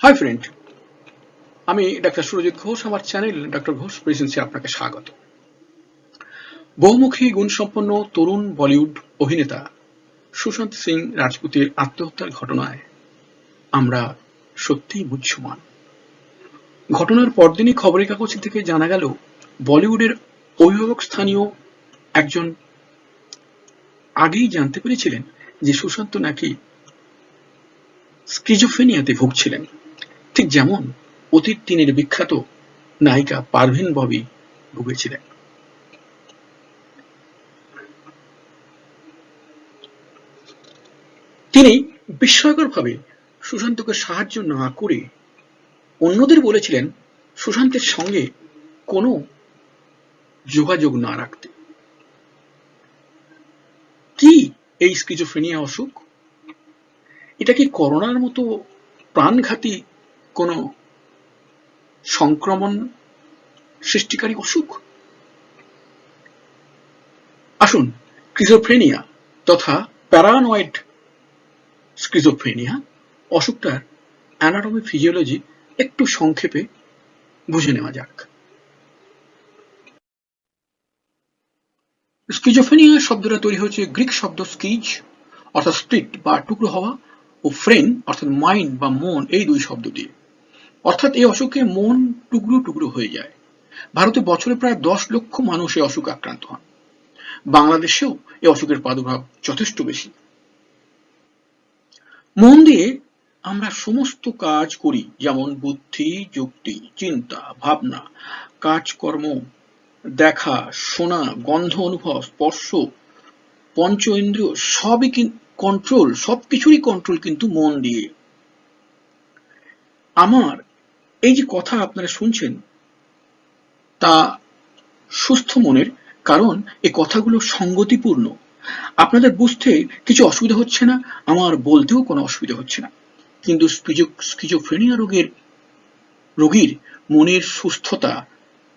Hi friend, আমি doctor Surajit Ghosh. আমার channel doctor Ghosh প্রেজেন্সে আপনাকে স্বাগত। বহুমুখী গুণসম্পন্ন তরুণ বলিউড অভিনেতা সুশান্ত সিং রাজপুতের আত্মহত্যার ঘটনায় আমরা সত্যিই মুহ্যমান। ঘটনার পরদিনই খবরের কাগজ থেকে জানা গেল বলিউডের অভিভাবক স্থানীয় একজন আগেই জানতে পেরেছিলেন যে সুশান্ত নাকি স্কিজোফ্রেনিয়াতে ভুগছিলেন, ঠিক যেমন অতীত দিনের বিখ্যাত নায়িকা পারভিন ববি ভুগেছিলেন। তিনি বিস্ময়করভাবে সুশান্তকে সাহায্য না করে অন্যদের বলেছিলেন সুশান্তের সঙ্গে কোনো যোগাযোগ না রাখতে। কি এই স্কিজোফ্রেনিয়া অসুখ? এটা কি করোনার মতো প্রাণঘাতী কোনো সংক্রমণ সৃষ্টিকারী অসুখ? আসুন স্কিজোফ্রেনিয়া তথা প্যারানয়েড স্কিজোফ্রেনিয়া অসুখটার অ্যানাটমি ফিজিওলজি একটু সংক্ষেপে বুঝে নেওয়া যাক। স্কিজোফ্রেনিয়া শব্দটা তৈরি হয়েছে গ্রিক শব্দ স্কিজ অর্থাৎ স্প্লিট বা টুকরো হওয়া ও ফ্রেন অর্থাৎ মাইন্ড বা মন, এই দুই শব্দ দিয়ে। অর্থাৎ এই অসুখে মন টুকরো টুকরো হয়ে যায়। ভারতে বছরে প্রায় 10 লক্ষ মানুষ এই অসুখে আক্রান্ত হন। বাংলাদেশেও এই অসুখের প্রাদুর্ভাব যথেষ্ট বেশি। মন দিয়ে আমরা সমস্ত কাজ করি, যেমন বুদ্ধি, যুক্তি, চিন্তা, ভাবনা, কাজকর্ম, দেখা, শোনা, গন্ধ অনুভব, স্পর্শ, পঞ্চ ইন্দ্রিয় সবই কন্ট্রোল, সবকিছুরই কন্ট্রোল কিন্তু মন দিয়ে। আমার এই যে কথা আপনারা শুনছেন তা সুস্থ মনের, কারণ এই কথাগুলো সঙ্গতিপূর্ণ। আপনাদের বুঝতে কিছু অসুবিধা হচ্ছে না, আমার বলতেও কোনো অসুবিধা হচ্ছে না। কিন্তু স্কিজোফ্রেনিয়া রোগীর মনের সুস্থতা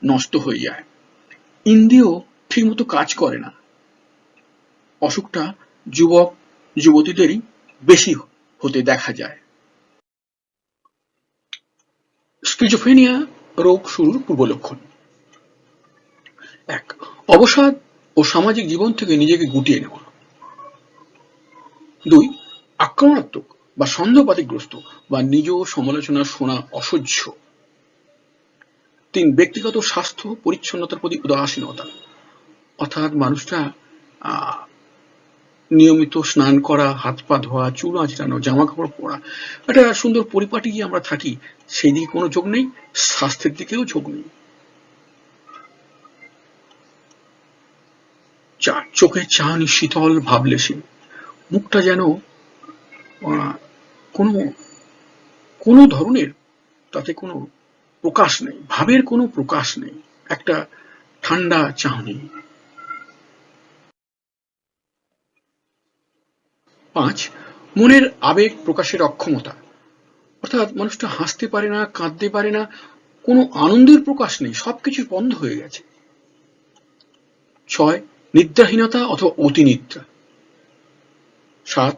নষ্ট হয়ে যায়, ইন্দ্রিয় ঠিকমতো কাজ করে না। অসুখটা যুবক যুবতীদেরই বেশি হতে দেখা যায়। স্কিজোফ্রেনিয়া রোগ শুরুর পূর্বলক্ষণ: 1. অবসাদ ও সামাজিক জীবন থেকে নিজেকে গুটিয়ে নেওয়া। 2. আক্রমণাত্মক বা সন্দেহবাতিকগ্রস্ত বা নিজ সমালোচনা শোনা অসহ্য। 3. ব্যক্তিগত স্বাস্থ্য পরিচ্ছন্নতার প্রতি উদাসীনতা, অর্থাৎ মানুষটা নিয়মিত স্নান করা, হাত পা ধোয়া, চুল আঁচড়ানো, জামা কাপড় পরা, একটা সুন্দর পরিপাটি গিয়ে আমরা থাকি, সেই দিকে কোনো ঝোঁক নেই, স্বাস্থ্যের দিকেও ঝোঁক নেই। 4. চোখের চাহনি শীতল ভাবলেশীন, মুখটা যেন কোনো কোনো ধরনের তাতে কোনো প্রকাশ নেই, ভাবের কোনো প্রকাশ নেই, একটা ঠান্ডা চাহনি। 5. মনের আবেগ প্রকাশের অক্ষমতা, অর্থাৎ মানুষটা হাসতে পারে না, কাঁদতে পারে না, কোনো আনন্দের প্রকাশ নেই, সবকিছু বন্ধ হয়ে গেছে। 6. নিদ্রাহীনতা অথবা অতিনিদ্রা। 7.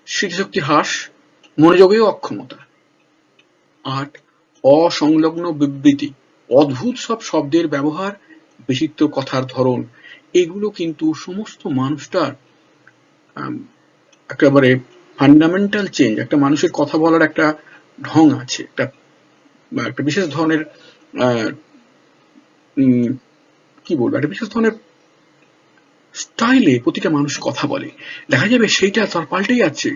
স্মৃতিশক্তির হ্রাস, মনোযোগেও অক্ষমতা। 8. অসংলগ্ন বিবৃতি, অদ্ভুত সব শব্দের ব্যবহার, বিচিত্র কথার ধরন, এগুলো কিন্তু সমস্ত মানুষটার একেবারে ফান্ডামেন্টাল চেঞ্জ। একটা মানুষের কথা বলার একটা ঢং আছে, একটা বিশেষ ধরনের কি বলবো, একটা বিশেষ ধরনের স্টাইলে প্রতিটা মানুষ কথা বলে, দেখা যাবে সেইটা তার পাল্টে যাচ্ছে।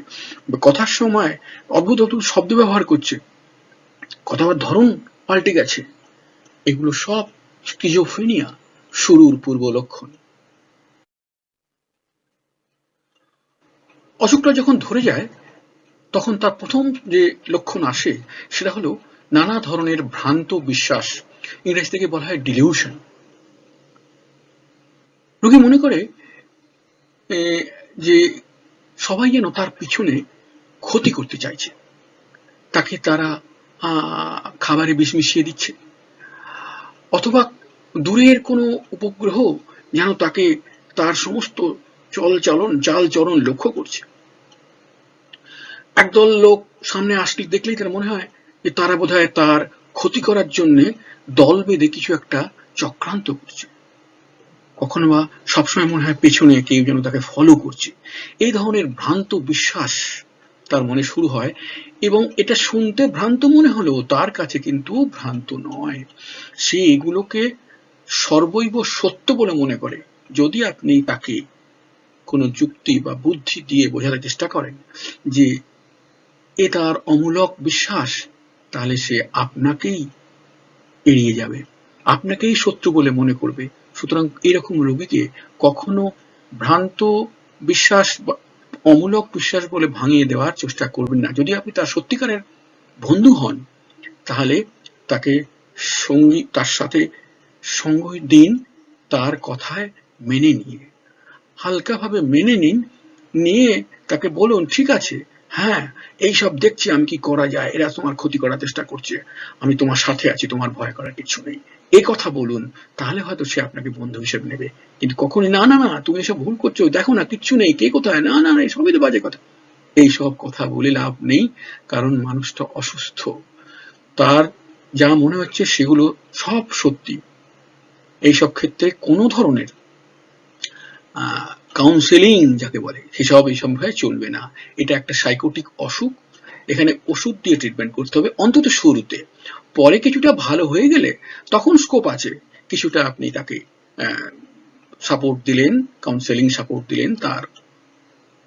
কথার সময় অদ্ভুত অদ্ভুত শব্দ ব্যবহার করছে, কথা বলার ধরন পাল্টে গেছে। এগুলো সব স্কিজোফ্রেনিয়া শুরুর পূর্ব লক্ষণ। অসুখটা যখন ধরে যায় তখন তার প্রথম যে লক্ষণ আসে সেটা হলো নানা ধরনের ভ্রান্ত বিশ্বাস, ইংরেজি থেকে বলা হয় ডিলিউশন। রোগী মনে করে যে সবাই যেন তার পিছনে ক্ষতি করতে চাইছে, তাকে তারা খাবারে বিষ মিশিয়ে দিচ্ছে, অথবা দূরের কোনো উপগ্রহ যেন তাকে তার সমস্ত চালচলন লক্ষ্য করছে। একদল লোক সামনে আসলে দেখলেই তার মনে হয় যে তারা বোধহয় তার ক্ষতি করার জন্য দল বেঁধে কিছু একটা চক্রান্ত করছে। কখনো বা সবসময় মনে হয় পেছনে কেউ যেন তাকে ফলো করছে। এই ধরনের ভ্রান্ত বিশ্বাস তার মনে শুরু হয়, এবং এটা শুনতে ভ্রান্ত মনে হলেও তার কাছে কিন্তু ভ্রান্ত নয়। সে এগুলোকে সর্বৈব সত্য বলে মনে করে। যদি আপনি তাকে কোনো যুক্তি বা বুদ্ধি দিয়ে বোঝাতে চেষ্টা করেন যে এ তার অমূলক বিশ্বাস, তাহলে সে আপনাকেই এড়িয়ে যাবে, আপনাকেই শত্রু বলে মনে করবে। সুতরাং এরকম রোগীকে কখনো ভ্রান্ত বিশ্বাস বা অমূলক বিশ্বাস বলে ভাঙিয়ে দেওয়ার চেষ্টা করবেন না। যদি আপনি তার সত্যিকারের বন্ধু হন, তাহলে তাকে তার সাথে সঙ্গ দিন, তার কথায় মেনে নিয়ে হালকাভাবে মেনে নিন, নিয়ে তাকে বলুন, ঠিক আছে, হ্যাঁ, এইসব দেখছি আমি কি করা যায়, এরা তোমার ক্ষতি করার চেষ্টা করছে, আমি তোমার সাথে আছি, তোমার ভয় করার কিছু নেই, এই কথা বলুন। তাহলে হয়তো সে আপনাকে বন্ধু হিসেবে নেবে। কিন্তু কখনই না না না তুমি এসব ভুল করছো, দেখো না কিচ্ছু নেই, কে কোথায়, না না সবই তো বাজে কথা, এইসব কথা বলে লাভ নেই। কারণ মানুষটা অসুস্থ, তার যা মনে হচ্ছে সেগুলো সব সত্যি। এইসব ক্ষেত্রে কোনো ধরনের কাউন্সেলিং যাকে বলে সেসব এইসব ভাবে চলবে না। এটা একটা সাইকোটিক অসুখ, এখানে ওষুধ দিয়ে ট্রিটমেন্ট করতে হবে অন্তত শুরুতে। পরে কিছুটা ভালো হয়ে গেলে তখন স্কোপ আছে, কিছুটা আপনি তাকে সাপোর্ট দিলেন, কাউন্সেলিং সাপোর্ট দিলেন, তার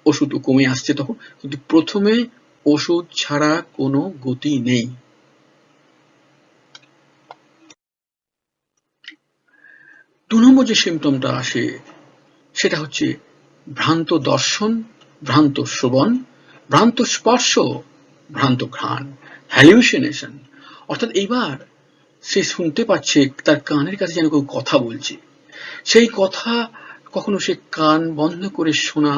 ওষুধও কমে আসছে তখন। কিন্তু প্রথমে ওষুধ ছাড়া কোনো গতি নেই। 2 নম্বর যে সিমটমটা আসে সেটা হচ্ছে ভ্রান্ত দর্শন, ভ্রান্ত শ্রবণ, ভ্রান্ত স্পর্শ, ভ্রান্ত ঘ্রাণ, হ্যালিউসিনেশন। অর্থাৎ এইবার সে শুনতে পাচ্ছে তার কানের কাছে যেন কেউ কথা বলছে, সেই কথা কখনো সে কান বন্ধ করে শোনা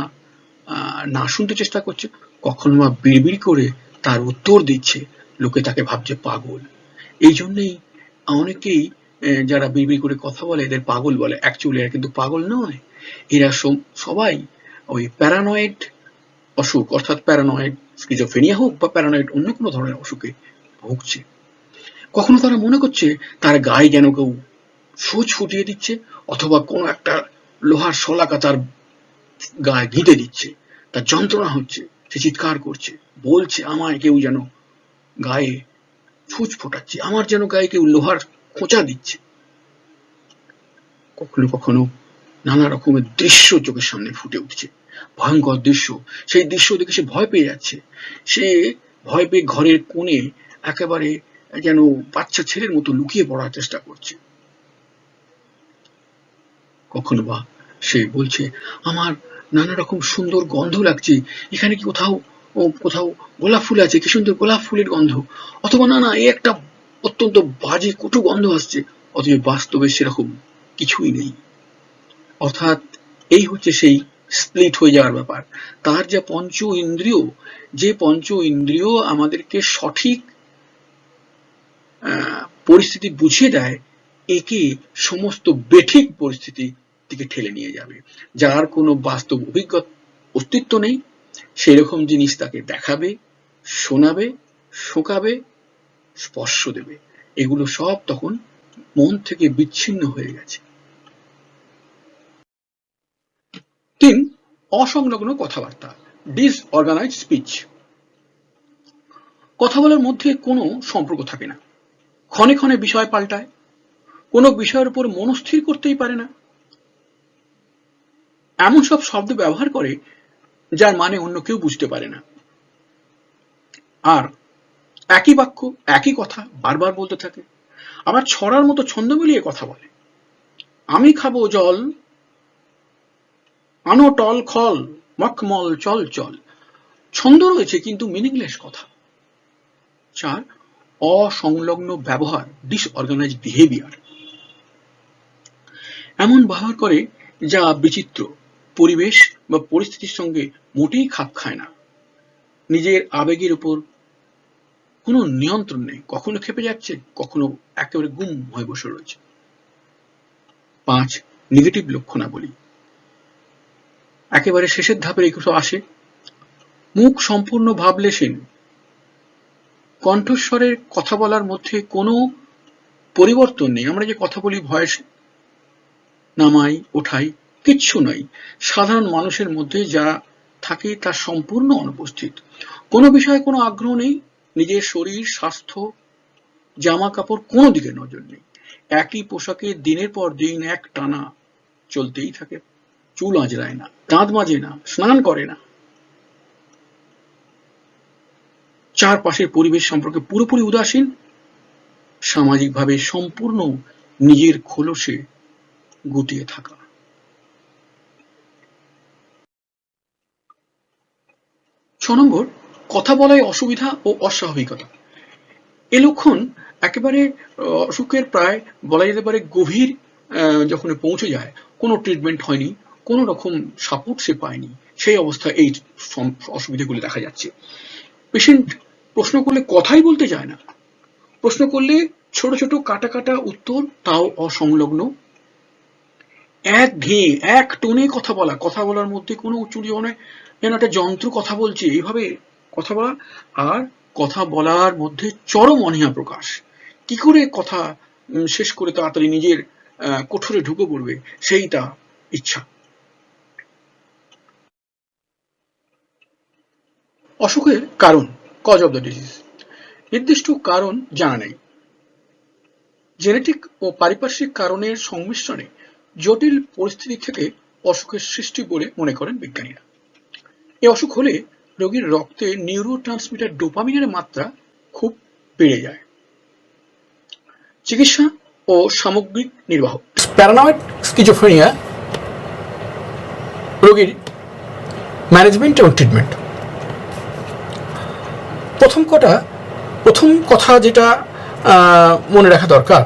না শুনতে চেষ্টা করছে, কখনো বা বিড়বিড় করে তার উত্তর দিচ্ছে, লোকে তাকে ভাবছে পাগল। এই জন্যই অনেকেই যারা বিড়বিড় করে কথা বলে এদের পাগল বলে, অ্যাকচুয়ালি এরা কিন্তু পাগল নয়, এরা সবাই ওই প্যারানয়েড অসুখ, অর্থাৎ প্যারানয়েড স্কিজোফ্রেনিয়া হোক বা প্যারানয়েড অন্য কোনো ধরনের অসুখে ভুগছে। কখনো তারা মনে করছে তার গায়ে যেন কেউ সূচ ফুটিয়ে দিচ্ছে, অথবা কোনো একটা লোহার শলাকা তার গায়ে গিঁথে দিচ্ছে, তার যন্ত্রণা হচ্ছে, সে চিৎকার করছে, বলছে আমায় কেউ যেন গায়ে সূচ ফোটাচ্ছে, আমার যেন গায়ে কেউ লোহার খোঁচা দিচ্ছে। কখনো কখনো নানা রকমের দৃশ্য চোখের সামনে ফুটে উঠছে, ভয়ঙ্কর দৃশ্য। সেই দৃশ্য দেখে সে ভয় পেয়ে যাচ্ছে, সে ভয় পেয়ে ঘরের কোণে একেবারে যেন বাচ্চা ছেলের মতো লুকিয়ে পড়ার চেষ্টা করছে। কখনো বা সে বলছে আমার নানা রকম সুন্দর গন্ধ লাগছে, এখানে কি কোথাও কোথাও গোলাপ ফুল আছে, কি সুন্দর গোলাপ ফুলের গন্ধ, অথবা না না এই একটা অত্যন্ত বাজে কটু গন্ধ আসছে, অথচ বাস্তবে সেরকম কিছুই নেই। অর্থাৎ এই হচ্ছে সেই স্প্লিট হয়ে যাওয়ার ব্যাপার। তার যা পঞ্চ ইন্দ্রিয়, যে পঞ্চ ইন্দ্রিয় আমাদেরকে সঠিক পরিস্থিতি বুঝিয়ে দেয়, একে সমস্ত বেঠিক পরিস্থিতি থেকে ঠেলে নিয়ে যাবে। যার কোনো বাস্তব অভিজ্ঞতা অস্তিত্ব নেই, সেরকম জিনিস তাকে দেখাবে, শোনাবে, শোকাবে, স্পর্শ দেবে, এগুলো সব তখন মন থেকে বিচ্ছিন্ন হয়ে গেছে। 3, অসংলগ্ন কথাবার্তা, ডিসঅর্গানাইজড স্পিচ। কথা বলার মধ্যে কোনো সম্পর্ক থাকে না, ক্ষণে ক্ষণে বিষয় পাল্টায়, কোনো বিষয়ের উপর মনস্থির করতেই পারে না, এমন সব শব্দ ব্যবহার করে যার মানে অন্য কেউ বুঝতে পারে না, আর একই বাক্য একই কথা বারবার বলতে থাকে, আবার ছড়ার মতো ছন্দ মিলিয়ে কথা বলে। আমি খাবো জল, আনো টল খল, মখমল চল চল, ছন্দ রয়েছে কিন্তু মিনিংলেস কথা। 4, অসংলগ্ন ব্যবহার, ডিসঅর্গানাইজড বিহেভিয়ার। এমন ব্যবহার করে যা বিচিত্র, পরিবেশ বা পরিস্থিতির সঙ্গে মোটেই খাপ খায় না, নিজের আবেগের উপর কোনো নিয়ন্ত্রণ নেই, কখনো খেপে যাচ্ছে, কখনো একেবারে গুম হয়ে বসে রয়েছে। 5, নেগেটিভ লক্ষণাবলী। একেবারে শেষের ধাপে এগুলো আসে, মুখ সম্পূর্ণ ভাবলেশীন, কণ্ঠস্বরের কথা বলার মধ্যে কোনো পরিবর্তন নেই। আমরা যে কথা বলি, ভয়েস নামাই ওঠাই, কিচ্ছু নাই। সাধারণ মানুষের মধ্যে যা থাকে তা সম্পূর্ণ অনুপস্থিত। কোনো বিষয়ে কোনো আগ্রহ নেই, নিজের শরীর, স্বাস্থ্য, জামা কাপড় কোনো দিকে নজর নেই। একই পোশাকে দিনের পর দিন এক টানা চলতেই থাকে। চুল আঁচড়ায় না, দাঁত মাজে না, স্নান করে না, চারপাশের পরিবেশ সম্পর্কে পুরোপুরি উদাসীন, সামাজিকভাবে সম্পূর্ণ নিজের খোলসে গুটিয়ে থাকা। 6 নম্বর, কথা বলায় অসুবিধা ও অস্বাভাবিকতা। এ লক্ষণ একেবারে অসুখের প্রায় বলা যেতে পারে গভীর যখন পৌঁছে যায়, কোনো ট্রিটমেন্ট হয়নি, কোনো রকম সাপোর্ট সে পায়নি, সেই অবস্থায় এই অসুবিধাগুলো দেখা যাচ্ছে। পেশেন্ট প্রশ্ন করলে কথাই বলতে চায় না, প্রশ্ন করলে ছোট ছোট কাটা কাটা উত্তর, তাও অসংলগ্ন, একঘেয়ে এক টোনে কথা বলার মধ্যে কোনো উচ্চারণ নয়, যেন একটা যন্ত্র কথা বলছে এইভাবে কথা বলা, আর কথা বলার মধ্যে চরম অনীহা প্রকাশ। কি করে কথা শেষ করে তাড়াতাড়ি নিজের কোঠরে ঢুকে পড়বে সেইটা ইচ্ছা। অসুখের কারণ, কজ অব দ্য ডিজিজ। নির্দিষ্ট কারণ জানা নেই। জেনেটিক ও পারিপার্শ্বিক কারণের সংমিশ্রণে জটিল পরিস্থিতি থেকে অসুখের সৃষ্টি বলে মনে করেন বিজ্ঞানীরা। এই অসুখ হলে রোগীর রক্তে নিউরোট্রান্সমিটার ডোপামিনের মাত্রা খুব বেড়ে যায়। চিকিৎসা ও সামগ্রিক নির্বাহ। প্যারানয়েড স্কিজোফ্রেনিয়া রোগীর ম্যানেজমেন্ট এবং ট্রিটমেন্ট। প্রথম কথা যেটা মনে রাখা দরকার,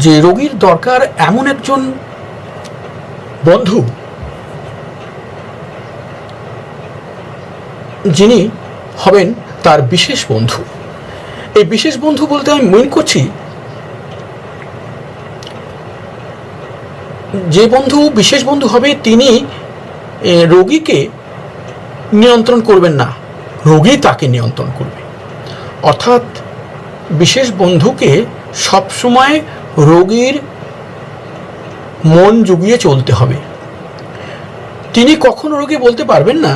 যে রোগীর দরকার এমন একজন বন্ধু যিনি হবেন তার বিশেষ বন্ধু। এই বিশেষ বন্ধু বলতে আমি মিন করছি যে বন্ধু বিশেষ বন্ধু হবে তিনি রোগীকে নিয়ন্ত্রণ করবেন না, রোগী তাকে নিয়ন্ত্রণ করবে। অর্থাৎ বিশেষ বন্ধুকে সবসময় রোগীর মন জুগিয়ে চলতে হবে। তিনি কখনো রোগী বলতে পারবেন না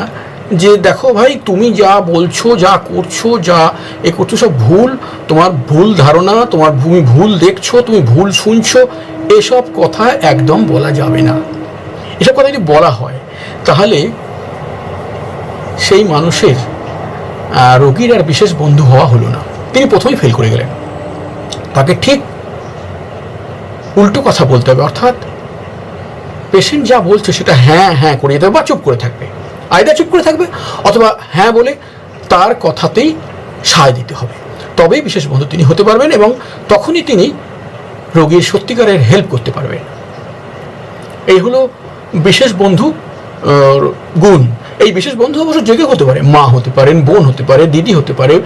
যে দেখো ভাই, তুমি যা বলছো, যা করছো, যা এ করছো সব ভুল, তোমার ভুল ধারণা, তুমি ভুল দেখছো, তুমি ভুল শুনছো, এসব কথা একদম বলা যাবে না। এসব কথা যদি বলা হয় তাহলে সেই মানুষের রোগীর আর বিশেষ বন্ধু হওয়া হলো না, তিনি প্রথমেই ফেল করে গেলেন। তাকে ঠিক উল্টো কথা বলতে হবে, অর্থাৎ পেশেন্ট যা বলছে সেটা হ্যাঁ হ্যাঁ করে যেতে হবে বা চুপ করে থাকবে, আইদার চুপ করে থাকবে অথবা হ্যাঁ বলে তার কথাতেই সায় দিতে হবে। তবেই বিশেষ বন্ধু তিনি হতে পারবেন এবং তখনই তিনি রোগীর সত্যিকারের হেল্প করতে পারবেন। এই হলো বিশেষ বন্ধু গুণ। এই বিশেষ বন্ধু অবশ্য যে কেউ হতে পারে, মা হতে পারেন, বোন হতে পারে, দিদি হতে পারে,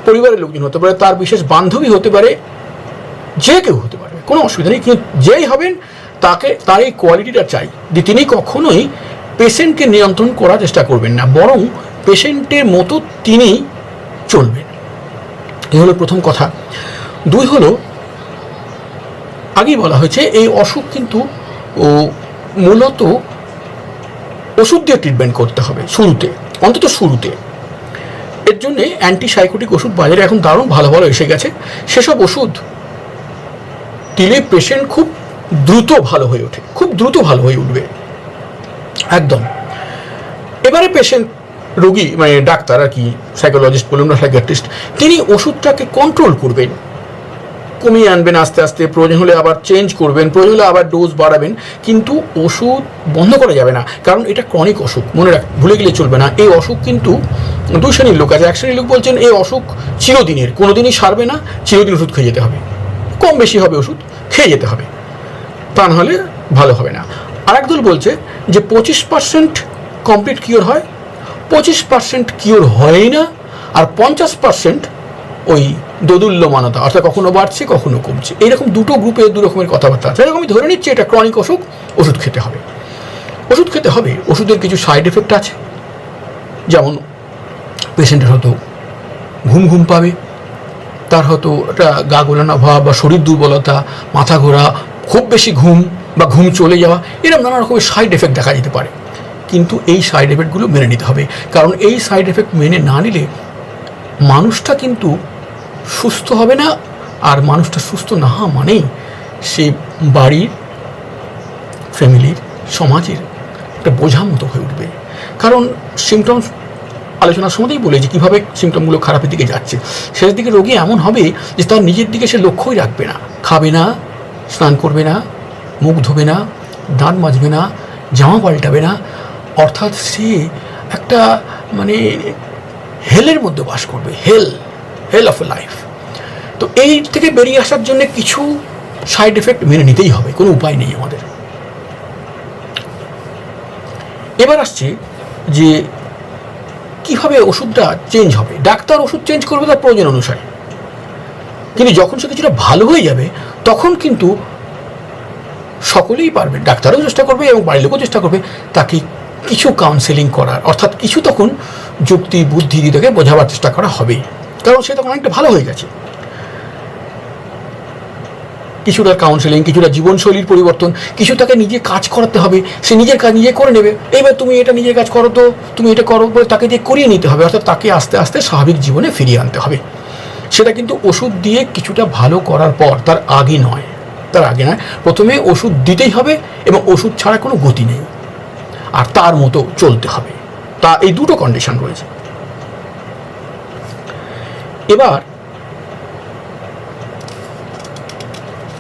পরিবারের লোকজন হতে পারে, তার বিশেষ বান্ধবী হতে পারে, যে কেউ হতে পারে, কোনো অসুবিধা নেই। কিন্তু যেই হবেন তার এই কোয়ালিটিটা চাই যে তিনি কখনোই পেশেন্টকে নিয়ন্ত্রণ করার চেষ্টা করবেন না, বরং পেশেন্টের মতো তিনি চলবেন। এই হলো প্রথম কথা। 2 হলো, আগেই বলা হয়েছে এই অসুখ কিন্তু মূলত ওষুধ দিয়ে ট্রিটমেন্ট করতে হবে শুরুতে, অন্তত শুরুতে। এর জন্যে অ্যান্টিসাইকোটিক ওষুধ বাজারে এখন দারুণ ভালো ভালো এসে গেছে। সেসব ওষুধ দিলে পেশেন্ট খুব দ্রুত ভালো হয়ে ওঠে, খুব দ্রুত ভালো হয়ে উঠবে একদম। এবারে পেশেন্ট, রোগী মানে ডাক্তার আর কি, সাইকোলজিস্ট বলুন না সাইকিয়াট্রিস্ট, তিনি ওষুধটাকে কন্ট্রোল করবেন, কমিয়ে আনবেন আস্তে আস্তে, প্রয়োজন হলে আবার চেঞ্জ করবেন, প্রয়োজন হলে আবার ডোজ বাড়াবেন, কিন্তু ওষুধ বন্ধ করা যাবে না, কারণ এটা ক্রনিক অসুখ। ভুলে গেলে চলবে না, এই অসুখ কিন্তু 2 শ্রেণীর লোক আছে। এক শ্রেণীর লোক বলছেন এই অসুখ চিরদিনের, কোনোদিনই সারবে না, চিরদিন ওষুধ খেয়ে যেতে হবে, কম বেশি হবে ওষুধ খেয়ে যেতে হবে, তা নাহলে ভালো হবে না। আর একদল বলছে যে 25% কমপ্লিট কিওর হয়, 25% কিওর হয় না, আর 50% ওই দোদুল্যমানতা, অর্থাৎ কখনো বাড়ছে কখনো কমছে। এইরকম দুটো গ্রুপে 2 রকমের কথাবার্তা আছে। এরকম আমি ধরে নিচ্ছি এটা ক্রনিক অসুখ, ওষুধ খেতে হবে। ওষুধের কিছু সাইড এফেক্ট আছে, যেমন পেশেন্টের হয়তো ঘুম ঘুম পাবে, তার হয়তো একটা গা গোলানো ভাব বা শরীর দুর্বলতা, মাথা ঘোরা, খুব বেশি ঘুম বা ঘুম চলে যাওয়া, এরকম নানা রকমের সাইড এফেক্ট দেখা যেতে পারে। কিন্তু এই সাইড এফেক্টগুলো মেনে নিতে হবে, কারণ এই সাইড এফেক্ট মেনে না নিলে মানুষটা কিন্তু সুস্থ হবে না। আর মানুষটা সুস্থ না হওয়া মানেই সে বাড়ির, ফ্যামিলির, সমাজের একটা বোঝার মতো হয়ে উঠবে। কারণ সিমটমস আলোচনার সময়তেই বলে যে কীভাবে সিমটমগুলো খারাপের দিকে যাচ্ছে। শেষ দিকে রোগী এমন হবে যে তার নিজের দিকে সে লক্ষ্যই রাখবে না, খাবে না, স্নান করবে না, মুখ ধোবে না, দাঁত মাজবে না, জামা পাল্টাবে না, অর্থাৎ সে একটা মানে হেলের মধ্যে বাস করবে, হেল অফ এ লাইফ। তো এই থেকে বেরিয়ে আসার জন্য কিছু সাইড এফেক্ট মেনে নিতেই হবে, কোনো উপায় নেই আমাদের। এবার আসছে যে কীভাবে ওষুধটা চেঞ্জ হবে। ডাক্তার ওষুধ চেঞ্জ করবে তার প্রয়োজন অনুসারে, কিন্তু যখন সে কিছুটা ভালো হয়ে যাবে তখন কিন্তু সকলেই পারবে, ডাক্তারও চেষ্টা করবে এবং বাড়ির লোকও চেষ্টা করবে তাকে কিছু কাউন্সেলিং করার, অর্থাৎ কিছু তখন যুক্তি বুদ্ধি দিয়ে তাকে বোঝাবার চেষ্টা করা হবে, কারণ সে তখন অনেকটা ভালো হয়ে গেছে। কিছুটা কাউন্সেলিং, কিছুটা জীবনশৈলীর পরিবর্তন, কিছু তাকে নিজে কাজ করাতে হবে, সে নিজের কাজ নিজে করে নেবে। এইবার তুমি এটা নিজের কাজ করো, তো তুমি এটা করো বলে তাকে দিয়ে করিয়ে নিতে হবে, অর্থাৎ তাকে আস্তে আস্তে স্বাভাবিক জীবনে ফিরিয়ে আনতে হবে। সেটা কিন্তু ওষুধ দিয়ে কিছুটা ভালো করার পর, তার আগে নয়। প্রথমে ওষুধ দিতেই হবে এবং ওষুধ ছাড়া কোনো গতি নেই, আর তার মতো চলতে হবে। তা এই দুটো কন্ডিশন রয়েছে। এবার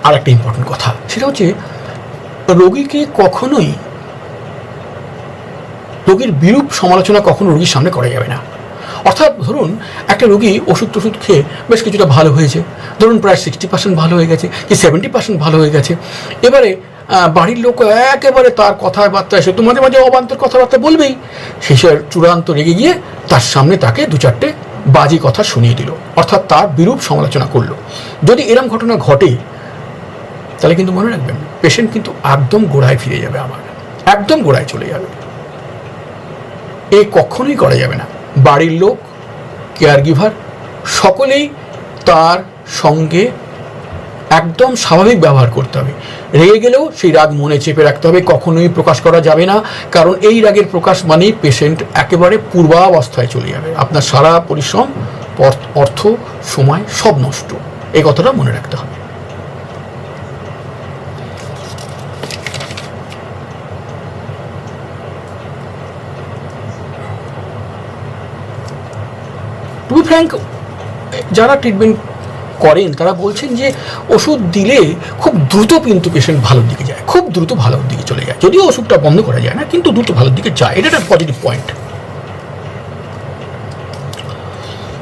আর একটা ইম্পর্টেন্ট কথা, সেটা হচ্ছে রোগীকে কখনোই, রোগীর বিরূপ সমালোচনা কখনো রোগীর সামনে করা যাবে না। অর্থাৎ ধরুন একটা রোগী ওষুধ টষুধ খেয়ে বেশ কিছুটা ভালো হয়েছে, ধরুন প্রায় 60% ভালো হয়ে গেছে কি 70% ভালো হয়ে গেছে। এবারে বাড়ির লোক একেবারে তার কথাবার্তা এসে তো মাঝে মাঝে অবান্তর কথাবার্তা বলবেই, শেষের চূড়ান্ত রেগে গিয়ে তার সামনে তাকে দু চারটে বাজে কথা শুনিয়ে দিল, অর্থাৎ তার বিরূপ সমালোচনা করলো। যদি এরম ঘটনা ঘটে তাহলে কিন্তু মনে রাখবেন পেশেন্ট কিন্তু একদম গোড়ায় ফিরে যাবে, আবার একদম গোড়ায় চলে যাবে। এ কখনোই করা যাবে না। বাড়ির লোক, কেয়ার গিভার সকলেই তার সঙ্গে একদম স্বাভাবিক ব্যবহার করতে হবে। রেগে গেলেও সেই রাগ মনে চেপে রাখতে হবে, কখনোই প্রকাশ করা যাবে না, কারণ এই রাগের প্রকাশ মানেই পেশেন্ট একেবারে পূর্বাবস্থায় চলে যাবে, আপনার সারা পরিশ্রম, অর্থ, সময় সব নষ্ট। এই কথাটা মনে রাখতে হবে। টু বি ফ্র্যাঙ্ক, যারা ট্রিটমেন্ট করেন তারা বলছেন যে ওষুধ দিলে খুব দ্রুত কিন্তু পেশেন্ট ভালোর দিকে যায়, খুব দ্রুত ভালোর দিকে চলে যায়। যদিও ওষুধটা বন্ধ করা যায় না, কিন্তু দ্রুত ভালোর দিকে যায়, এটা একটা পজিটিভ পয়েন্ট।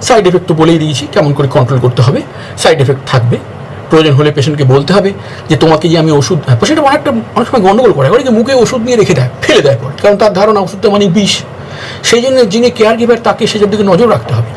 সাইড এফেক্ট তো বলেই দিয়েছি কেমন করে কন্ট্রোল করতে হবে। সাইড এফেক্ট থাকবে, প্রয়োজন হলে পেশেন্টকে বলতে হবে যে তোমাকে যে আমি ওষুধ, পেশেন্ট অনেক সময় গন্ডগোল করে, যে মুখে ওষুধ নিয়ে রেখে দেয়, ফেলে দেয় পরে, কারণ তার ধারণা ওষুধটা মানে বিষ। সেই জন্য যিনি কেয়ার গিভার তাকে সেসব দিকে নজর রাখতে হবে,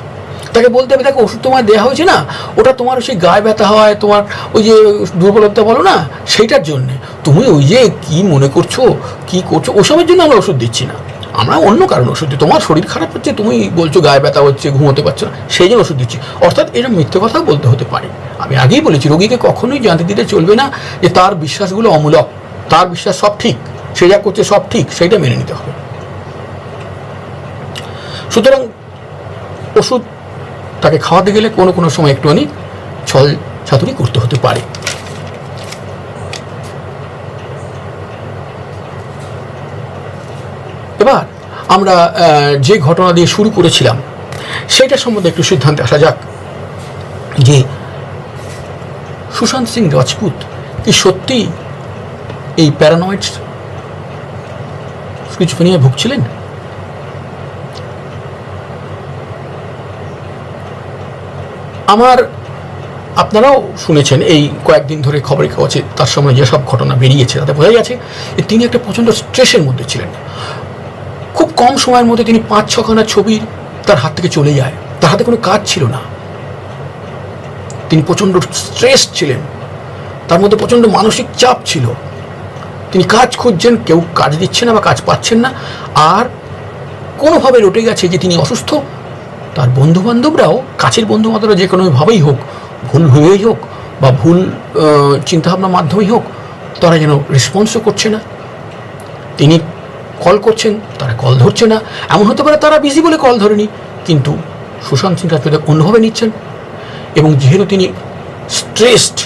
তাকে বলতে হবে দেখো ওষুধ তোমার দেওয়া হয়েছে না, ওটা তোমার সেই গায়ে ব্যথা হয়, তোমার ওই যে দুর্বলতা বলো না, সেইটার জন্যে তুমি ওই যে কি মনে করছো, কি করছো, ওসবের জন্য আমরা ওষুধ দিচ্ছি না, আমরা অন্য কারণে ওষুধ দিই, তোমার শরীর খারাপ হচ্ছে, তুমি বলছো গায়ে ব্যথা হচ্ছে, ঘুমোতে পারছো না, সেই জন্য ওষুধ দিচ্ছি। অর্থাৎ এটা মিথ্যে কথা বলতে হতে পারে। আমি আগেই বলেছি রোগীকে কখনোই জানতে দিতে চলবে না যে তার বিশ্বাসগুলো অমূলক, তার বিশ্বাস সব ঠিক, সে যা করছে সব ঠিক, সেইটা মেনে নিতে হবে। সুতরাং ওষুধ তাকে খাওয়াতে গেলে কোনো কোনো সময় একটুখানি ছল ছাতুরি করতে হতে পারে। এবার আমরা যে ঘটনা দিয়ে শুরু করেছিলাম সেটা সম্বন্ধে একটু সিদ্ধান্তে আসা যাক যে সুশান্ত সিং রাজপুত কি সত্যি এই প্যারানয়েড স্কিজোফ্রেনিয়ায় ভুগছিলেন? আপনারাও শুনেছেন এই কয়েকদিন ধরে খবরের কাগজে তার সময় যেসব ঘটনা বেরিয়েছে তাতে বোঝা গেছে যে তিনি একটা প্রচণ্ড স্ট্রেসের মধ্যে ছিলেন। খুব কম সময়ের মধ্যে তিনি 5-6খানা ছবি তার হাত থেকে চলে যায়, তার হাতে কোনো কাজ ছিল না, তিনি প্রচণ্ড স্ট্রেস ছিলেন, তার মধ্যে প্রচণ্ড মানসিক চাপ ছিল, তিনি কাজ খুঁজছেন, কেউ কাজ দিচ্ছে না বা কাজ পাচ্ছেন না, আর কোনোভাবে রটে গেছে যে তিনি অসুস্থ তার বন্ধুবান্ধবরাও, কাছের বন্ধুবান্ধবরা যে কোনোভাবেই হোক, ভুল ভেবেই হোক বা ভুল চিন্তাভাবনার মাধ্যমেই হোক, তারা যেন রেসপন্সও করছে না। তিনি কল করছেন, তারা কল ধরছে না। এমন হতে পারে তারা বিজি বলে কল ধরেনি, কিন্তু সুশান্ত সিং রাজপুত অন্যভাবে নিচ্ছেন। এবং যেহেতু তিনি স্ট্রেসড,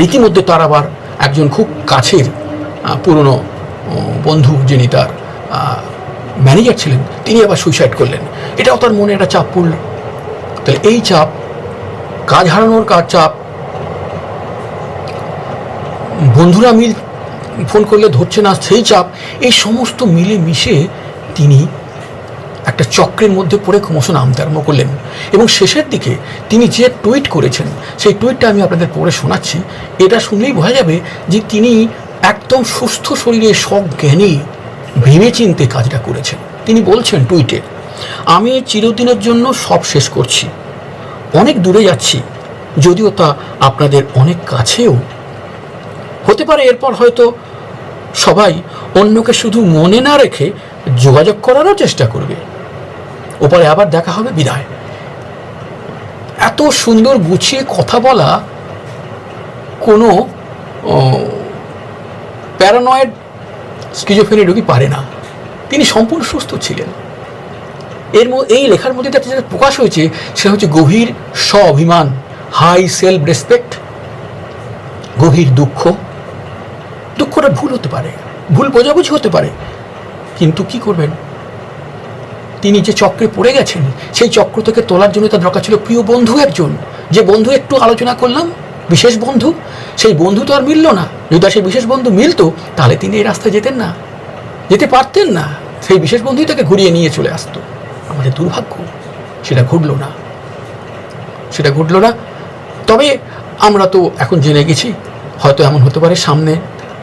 রীতিমধ্যে তার আবার একজন খুব কাছের পুরনো বন্ধু, যিনি তার ম্যানেজার ছিলেন, তিনি আবার সুইসাইড করলেন। এটাও তার মনে একটা চাপ পড়ল। তাহলে এই চাপ, কাজ হারানোর চাপ, বন্ধুরা ফোন করলে ধরছে না সেই চাপ, এই সমস্ত মিলে মিশে তিনি একটা চক্রের মধ্যে পড়ে ক্রমশ নামতে আরম্ভ করলেন। এবং শেষের দিকে তিনি যে টুইট করেছেন, সেই টুইটটা আমি আপনাদের পড়ে শোনাচ্ছি। এটা শুনলেই বোঝা যাবে যে তিনি একদম সুস্থ শরীরে সজ্ঞানী ভেবে চিন্তে কাজটা করেছেন। তিনি বলছেন টুইটে, আমি চিরদিনের জন্য সব শেষ করছি, অনেক দূরে যাচ্ছি, যদিও তা আপনাদের অনেক কাছেও হতে পারে। এরপর হয়তো সবাই অন্যকে শুধু মনে না রেখে যোগাযোগ করারও চেষ্টা করবে। ওপরে আবার দেখা হবে, বিদায়। এত সুন্দর গুছিয়ে কথা বলা কোনো প্যারানয়েড স্কিজোফ্রেনিক রোগী পারে না। তিনি সম্পূর্ণ সুস্থ ছিলেন। এই লেখার মধ্যে যেটা প্রকাশ হয়েছে সেটা হচ্ছে গভীর স্ব-অভিমান, হাই সেলফ রেসপেক্ট, গভীর দুঃখ। দুঃখটা ভুল হতে পারে, ভুল বোঝাবুঝি হতে পারে, কিন্তু কি করবেন, তিনি যে চক্রে পড়ে গেছেন, সেই চক্র থেকে তোলার জন্য তার দরকার ছিল প্রিয় বন্ধু একজন। যে বন্ধু একটু আলোচনা করলাম, বিশেষ বন্ধু, সেই বন্ধু তো আর মিলল না। যদি সেই বিশেষ বন্ধু মিলতো তাহলে তিনি এই রাস্তায় যেতেন না, যেতে পারতেন না। সেই বিশেষ বন্ধুই তাকে ঘুরিয়ে নিয়ে চলে আসতো। আমাদের দুর্ভাগ্য সেটা ঘটল না। তবে আমরা তো এখন জেনে গেছি, হয়তো এমন হতে পারে সামনে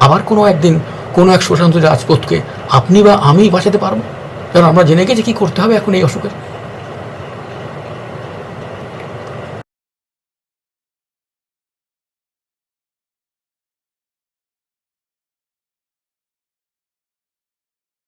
আবার কোনো একদিন কোনো এক সুশান্ত রাজপুতকে আপনি বা আমি বাঁচাতে পারবো, কারণ আমরা জেনে গেছি কী করতে হবে এখন এই অসুখের।